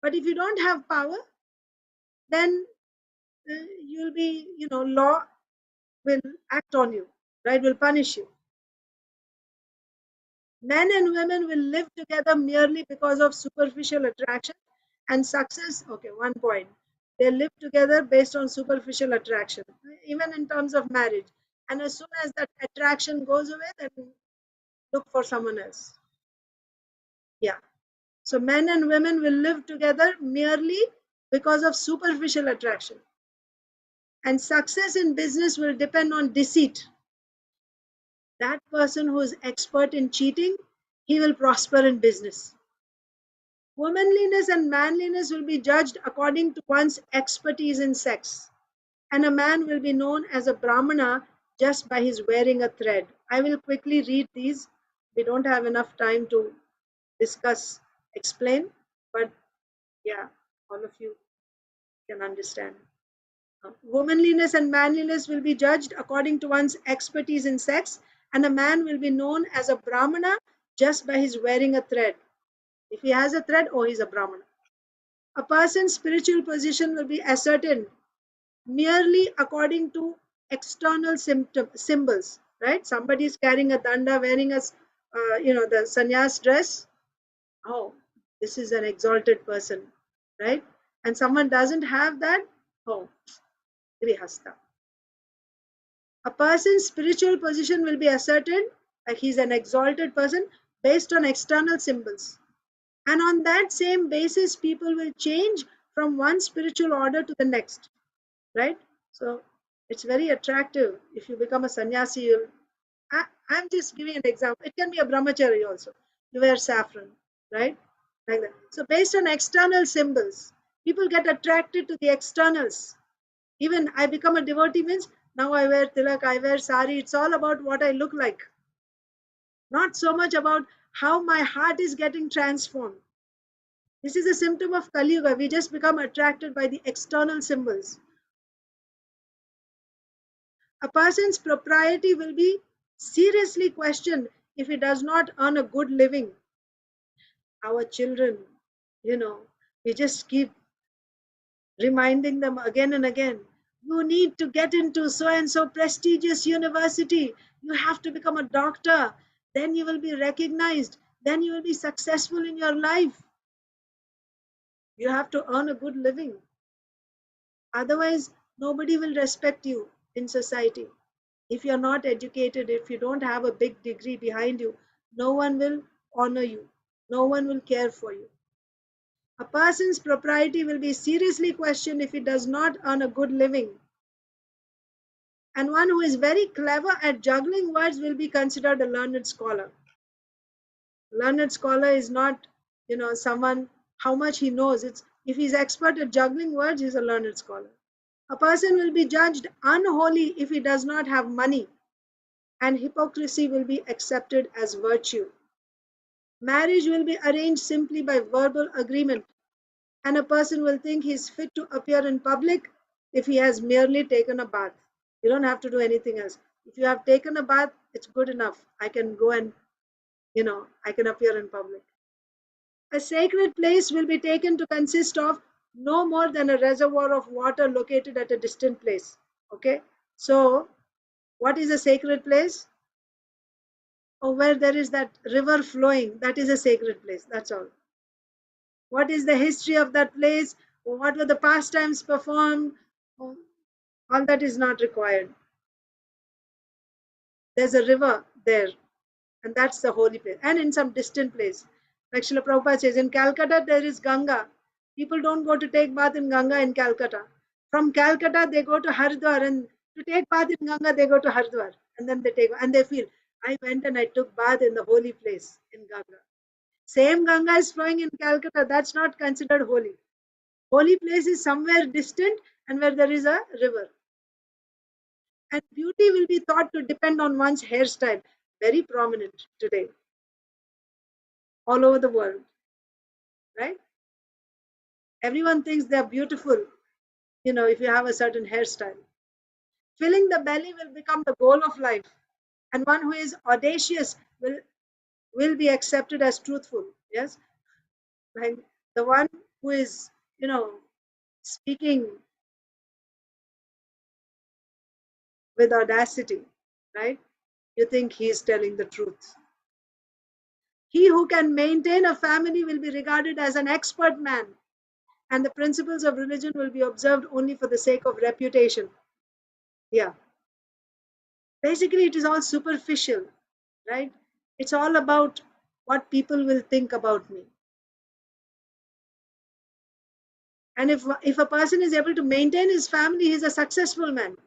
But if you don't have power, then you'll be, law will act on you, right? Will punish you. Men and women will live together merely because of superficial attraction and success. Okay, one point. They live together based on superficial attraction, even in terms of marriage. And as soon as that attraction goes away, then look for someone else. Yeah. So men and women will live together merely because of superficial attraction. And success in business will depend on deceit. That person who is expert in cheating, he will prosper in business. Womanliness and manliness will be judged according to one's expertise in sex. And a man will be known as a Brahmana just by his wearing a thread. I will quickly read these. We don't have enough time to discuss explain, but yeah, all of you can understand. Womanliness and manliness will be judged according to one's expertise in sex, and a man will be known as a Brahmana just by his wearing a thread. If he has a thread, oh, he's a Brahmana. A person's spiritual position will be ascertained merely according to external symbols, right? Somebody is carrying a danda, wearing a, the sannyas dress. Oh, this is an exalted person, right? And someone doesn't have that. Oh, grihastha. A person's spiritual position will be ascertained, like he's an exalted person, based on external symbols. And on that same basis, people will change from one spiritual order to the next, right? So it's very attractive if you become a sannyasi. I'm just giving an example. It can be a brahmachari also. You wear saffron, right? Like that. So based on external symbols, people get attracted to the externals. Even I become a devotee means now I wear tilak, I wear sari. It's all about what I look like. Not so much about how my heart is getting transformed. This is a symptom of Kali Yuga. We just become attracted by the external symbols. A person's propriety will be seriously questioned if he does not earn a good living. Our children, we just keep reminding them again and again, you need to get into so and so prestigious university. You have to become a doctor. Then you will be recognized. Then you will be successful in your life. You have to earn a good living. Otherwise, nobody will respect you in society. If you're not educated, if you don't have a big degree behind you, no one will honor you. No one will care for you. A person's propriety will be seriously questioned if he does not earn a good living. And one who is very clever at juggling words will be considered a learned scholar. Learned scholar is not, someone how much he knows. It's if he's expert at juggling words, he's a learned scholar. A person will be judged unholy if he does not have money, and hypocrisy will be accepted as virtue. Marriage will be arranged simply by verbal agreement, and a person will think he is fit to appear in public if he has merely taken a bath. You don't have to do anything else. If you have taken a bath, it's good enough. I can go and, I can appear in public. A sacred place will be taken to consist of no more than a reservoir of water located at a distant place. Okay? So, what is a sacred place? Or where there is that river flowing, that is a sacred place. That's all. What is the history of that place? What were the pastimes performed? All that is not required. There's a river there, and that's the holy place. And in some distant place, like Srila Prabhupada says, in Calcutta there is Ganga. People don't go to take bath in Ganga in Calcutta. From Calcutta they go to Haridwar, and to take bath in Ganga they go to Haridwar, and then they feel, I went and I took bath in the holy place in Ganga. Same Ganga is flowing in Calcutta. That's not considered holy. Holy place is somewhere distant and where there is a river. And beauty will be thought to depend on one's hairstyle. Very prominent today, all over the world, right? Everyone thinks they're beautiful, if you have a certain hairstyle. Filling the belly will become the goal of life, and one who is audacious will be accepted as truthful. Yes, like the one who is, speaking with audacity, right? You think he is telling the truth. He who can maintain a family will be regarded as an expert man, and the principles of religion will be observed only for the sake of reputation. Yeah. Basically, it is all superficial, right? It's all about what people will think about me. And if a person is able to maintain his family, he's a successful man.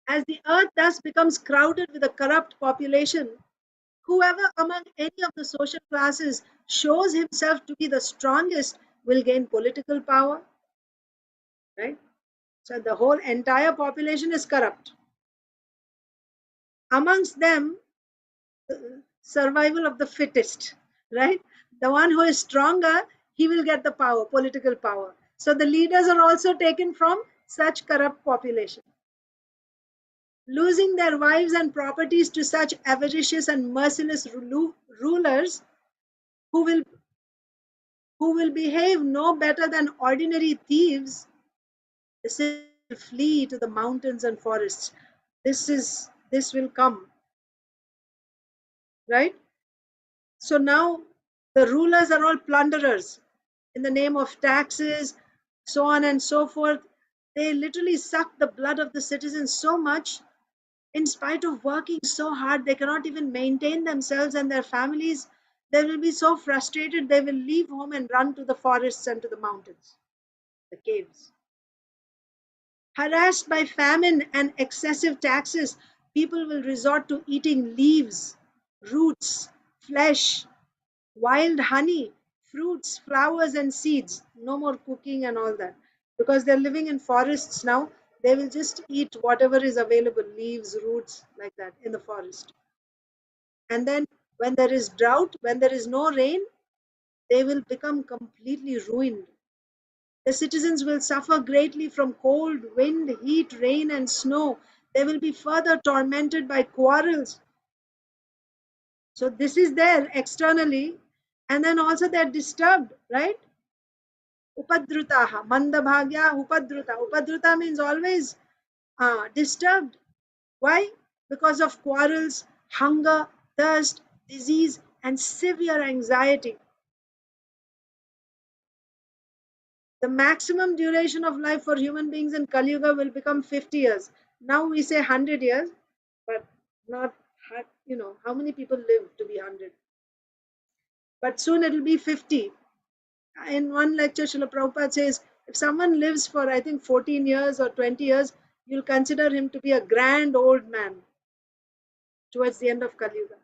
As the earth thus becomes crowded with a corrupt population, whoever among any of the social classes shows himself to be the strongest will gain political power, right? So the whole entire population is corrupt. Amongst them, survival of the fittest, right? The one who is stronger, he will get the power, political power. So the leaders are also taken from such corrupt population. Losing their wives and properties to such avaricious and merciless rulers who will behave no better than ordinary thieves, the citizens will flee to the mountains and forests. This will come, right? So now the rulers are all plunderers in the name of taxes, so on and so forth. They literally suck the blood of the citizens so much. In spite of working so hard, they cannot even maintain themselves and their families. They will be so frustrated, they will leave home and run to the forests and to the mountains, the caves. Harassed by famine and excessive taxes, people will resort to eating leaves, roots, flesh, wild honey, fruits, flowers, and seeds. No more cooking and all that. Because they're living in forests now, they will just eat whatever is available, leaves, roots, like that, in the forest. And then when there is drought, when there is no rain, they will become completely ruined. The citizens will suffer greatly from cold, wind, heat, rain, and snow. They will be further tormented by quarrels. So this is there externally, and then also they're disturbed, right? Upadrutaha, mandabhagya, upadruta. Upadruta means always disturbed. Why? Because of quarrels, hunger, thirst, disease, and severe anxiety. The maximum duration of life for human beings in Kali Yuga will become 50 years. Now we say 100 years, but not, how many people live to be 100? But soon it will be 50. In one lecture, Srila Prabhupada says, if someone lives for, I think, 14 years or 20 years, you'll consider him to be a grand old man towards the end of Kali Yuga.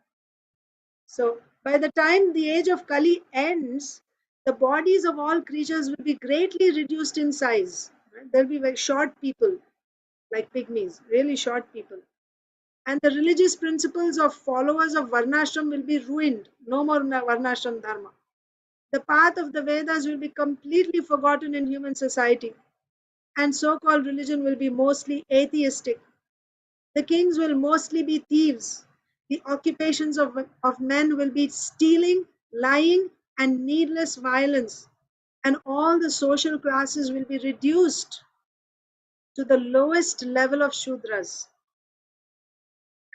So by the time the age of Kali ends, the bodies of all creatures will be greatly reduced in size. Right? There'll be very short people, like pygmies, really short people. And the religious principles of followers of Varnashram will be ruined. No more Varnashram Dharma. The path of the Vedas will be completely forgotten in human society. And so-called religion will be mostly atheistic. The kings will mostly be thieves. The occupations of men will be stealing, lying, and needless violence. And all the social classes will be reduced to the lowest level of Shudras.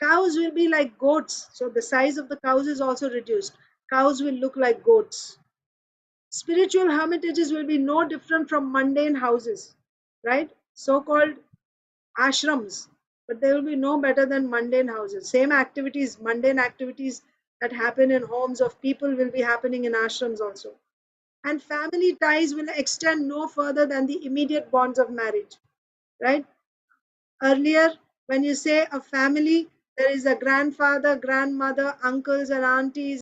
Cows will be like goats. So the size of the cows is also reduced. Cows will look like goats. Spiritual hermitages will be no different from mundane houses, right? So-called ashrams, but they will be no better than mundane houses. Same activities, mundane activities that happen in homes of people will be happening in ashrams also. And family ties will extend no further than the immediate bonds of marriage, right? Earlier, when you say a family, there is a grandfather, grandmother, uncles and aunties,